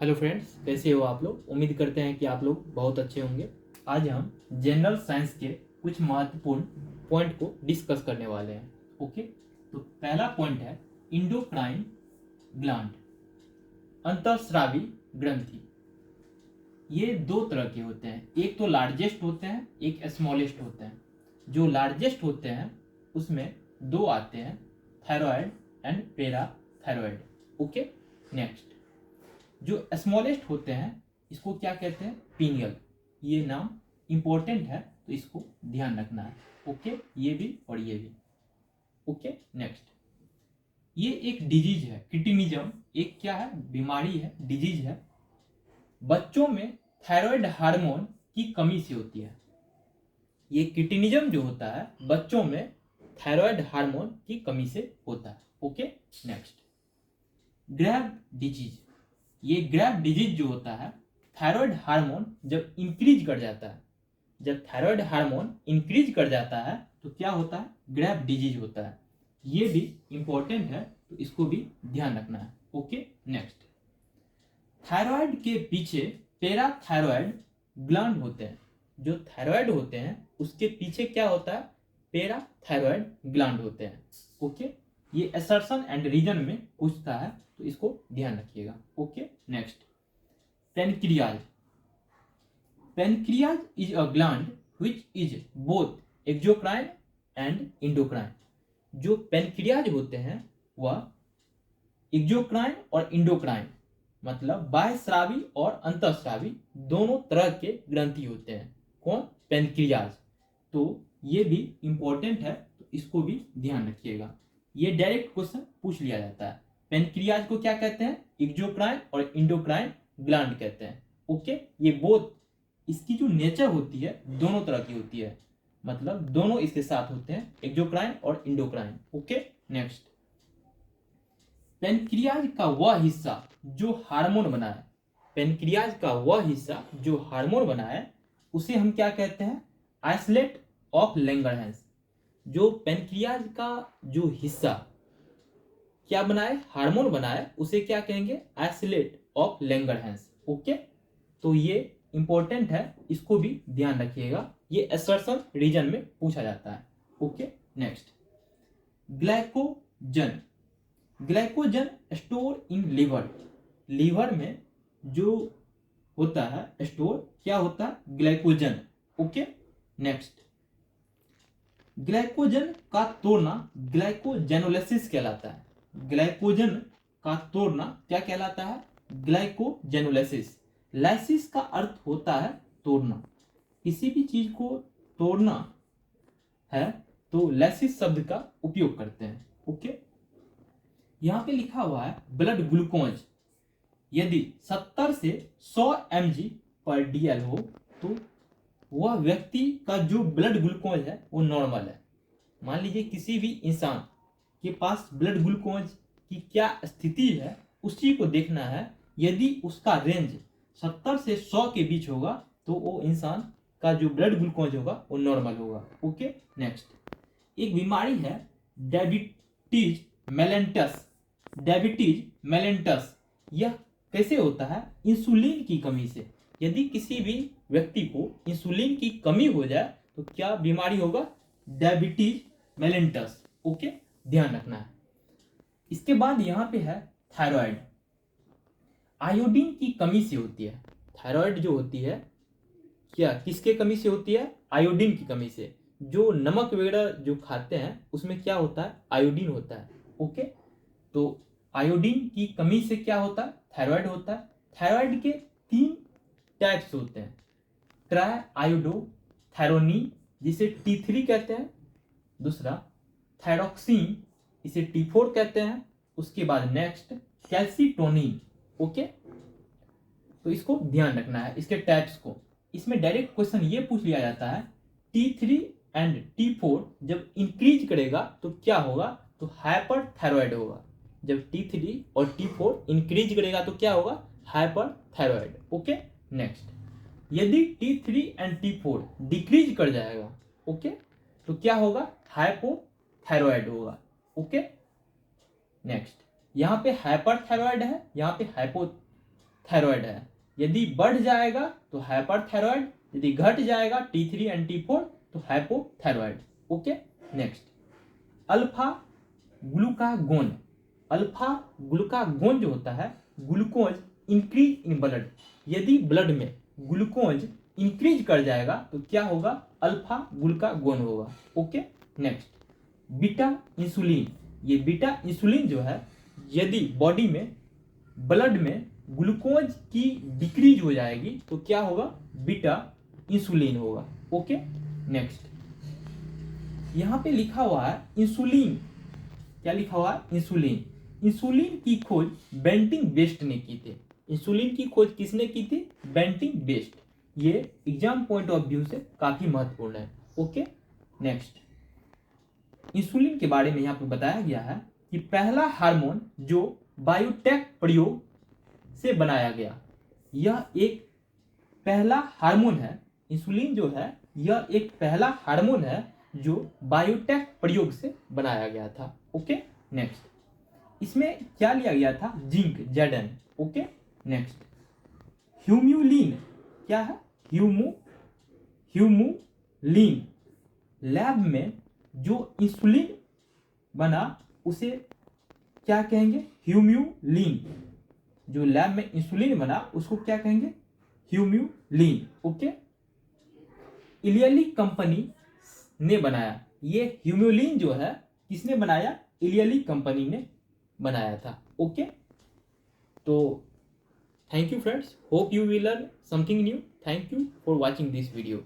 Hello friends, कैसे हो आप लोग। उम्मीद करते हैं कि आप लोग बहुत अच्छे होंगे। आज हम जनरल साइंस के कुछ महत्वपूर्ण पॉइंट को डिस्कस करने वाले हैं। ओके, तो पहला पॉइंट है इंडोक्राइन ग्लैंड, अंतःस्रावी ग्रंथि। ये दो तरह के होते हैं, एक तो लार्जेस्ट होते हैं, एक स्मॉलेस्ट होते हैं। जो लार्जेस्ट होते हैं उसमें दो आते हैं, thyroid and parathyroid. Okay, next जो स्मॉलेस्ट होते हैं इसको क्या कहते हैं, पीनियल। ये नाम इंपॉर्टेंट है तो इसको ध्यान रखना है। ओके, ये भी और ये भी। ओके, नेक्स्ट ये एक डिजीज है, किटिनिज्म एक क्या है, बीमारी है, डिजीज है। बच्चों में थायराइड हार्मोन की कमी से होती है। ये किटिनिज्म जो होता है बच्चों में थायराइड हार्मोन की कमी से होता है। Okay, next grab disease. ये ग्रैब डिजीज जो होता है, थायराइड हार्मोन जब इंक्रीज कर जाता है, जब थायराइड हार्मोन इंक्रीज कर जाता है तो क्या होता है, ग्रैब डिजीज होता है। ये भी इंपॉर्टेंट है तो इसको भी ध्यान रखना है। ओके, नेक्स्ट थायराइड के पीछे पैराथायराइड ग्लैंड होते हैं। जो थायराइड होते हैं उसके पीछे क्या होता है, पैराथायराइड ग्लैंड होते हैं। ओके, ये असर्शन एंड रीजन में पूछता है तो इसको ध्यान रखिएगा। Okay, next pancreas. Pancreas is a gland which is both exocrine and endocrine. जो पेनक्रियाज होते हैं वह एक्सोक्राइन और इंडोक्राइन मतलब बाह्यस्रावी और अंतःस्रावी दोनों तरह के ग्रंथि होते हैं। कौन, पेनक्रियाज। तो ये भी इंपॉर्टेंट है तो इसको भी ध्यान रखिएगा। ये डायरेक्ट क्वेश्चन पूछ लिया जाता है। पेनक्रियाज को क्या कहते हैं, एक्सोक्राइन और इंडोक्राइन ग्लैंड कहते हैं। ओके, ये बोथ, इसकी जो नेचर होती है दोनों तरह की होती है, मतलब दोनों इसके साथ होते हैं, एक्सोक्राइन और इंडोक्राइन। ओके, नेक्स्ट पेनक्रियाज का वह हिस्सा जो हार्मोन बनाए, पेनक्रियाज का वह हिस्सा जो हार्मोन बनाए उसे हम क्या कहते हैं, आइसलेट ऑफ लैंगरहैंस। जो पेनक्रियाज का जो हिस्सा क्या बनाए, हार्मोन बनाए, उसे क्या कहेंगे, आइसलेट ऑफ लैंगरहैंस। ओके, तो ये इंपॉर्टेंट है, इसको भी ध्यान रखिएगा, ये असर्शन रीजन में पूछा जाता है। Okay, next glycogen. Glycogen store in liver. Liver में जो होता है स्टोर, क्या होता है, ग्लाइकोजन। ओके, नेक्स्ट ग्लाइकोजन का तोड़ना ग्लाइकोजेनोलिसिस कहलाता है। ग्लाइकोजन का तोड़ना क्या कहलाता है, ग्लाइकोजेनोलिसिस। लाइसिस का अर्थ होता है तोड़ना, किसी भी चीज को तोड़ना है तो लाइसिस शब्द का उपयोग करते हैं। ओके, यहां पे लिखा हुआ है ब्लड ग्लूकोज यदि 70 से 100 mg पर DL हो तो वह व्यक्ति का जो ब्लड ग्लूकोज है वो नॉर्मल है। मान लीजिए किसी भी इंसान के पास ब्लड ग्लूकोज की क्या स्थिति है उसी को देखना है। यदि उसका रेंज 70 से 100 के बीच होगा तो वो इंसान का जो ब्लड ग्लूकोज होगा वो नॉर्मल होगा। ओके, नेक्स्ट एक बीमारी है डायबिटीज मेलेंटस। डायबिटीज मेलेंटस यह कैसे होता है, इंसुलिन की कमी से। यदि किसी भी व्यक्ति को इंसुलिन की कमी हो जाए तो क्या बीमारी होगा, डायबिटीज मेलेंटस। ओके, ध्यान रखना है। इसके बाद यहां पे है थायराइड। आयोडीन की कमी से होती है। थायराइड जो होती है क्या किसके कमी से होती है, आयोडीन की कमी से। जो नमक वगैरह जो खाते हैं उसमें क्या होता है, आयोडीन होता है। ओके, तो आयोडीन की कमी से क्या होता है, थायराइड होता है। थायराइड के 3 टाइप्स होते हैं, ट्राई आयोडो थायरोनी जिसे T3 कहते हैं, दूसरा थायरोक्सिन इसे T4 कहते हैं, उसके बाद नेक्स्ट कैल्सीटोनिन। ओके, तो इसको ध्यान रखना है इसके टाइप्स को। इसमें डायरेक्ट क्वेश्चन ये पूछ लिया जाता है T3 एंड T4 जब इंक्रीज करेगा तो क्या होगा, तो हाइपर थायराइड होगा। जब T3 और T4 इंक्रीज करेगा तो क्या होगा, हाइपर थायराइड। ओके, नेक्स्ट यदि T3 एंड T4 डिक्रीज कर जाएगा, ओके, तो क्या होगा, हाइपोथायराइड होगा। ओके, नेक्स्ट यहां पे हाइपर थायराइड है, यहां पे हाइपो थायराइड है। यदि बढ़ जाएगा तो हाइपरथायरॉयड, यदि घट जाएगा T3 एंड T4 तो hypothyroid. Okay, next alpha glucagon. Alpha glucagon जो होता है, ग्लूकोज इंक्रीज इन ब्लड। यदि ब्लड में ग्लूकोज इंक्रीज कर जाएगा तो क्या होगा, अल्फा ग्लूकागोन होगा। Okay, next beta insulin. ये बीटा इंसुलिन जो है, यदि बॉडी में ब्लड में ग्लूकोज की डिक्रीज हो जाएगी तो क्या होगा, बीटा इंसुलिन होगा। ओके, नेक्स्ट यहां पे लिखा हुआ है इंसुलिन। क्या लिखा हुआ है, इंसुलिन। इंसुलिन की खोज बेंटिंग बेस्ट ने की थी। इंसुलिन की खोज किसने की थी, बेंटिंग बेस्ट। ये एग्जाम पॉइंट ऑफ व्यू से काफी महत्वपूर्ण है। ओके, नेक्स्ट इंसुलिन के बारे में यहाँ पे बताया गया है कि पहला हार्मोन जो बायोटेक प्रयोग से बनाया गया, यह एक पहला हार्मोन है। इंसुलिन जो है यह एक पहला हार्मोन है जो बायोटेक प्रयोग से बनाया गया था। ओके, नेक्स्ट इसमें क्या लिया गया था, zinc Zn। Okay, next humulin. क्या है, ह्यूमुलिन। लैब में जो इंसुलिन बना उसे क्या कहेंगे, ह्यूम्यूलिन। जो लैब में इंसुलिन बना उसको क्या कहेंगे, ह्यूम्यूलिन। ओके, इलियली कंपनी ने बनाया। ये ह्यूम्यूलिन जो है किसने बनाया, इलियली कंपनी ने बनाया था। ओके, तो thank you friends, hope you will learn something new. Thank you for watching this video.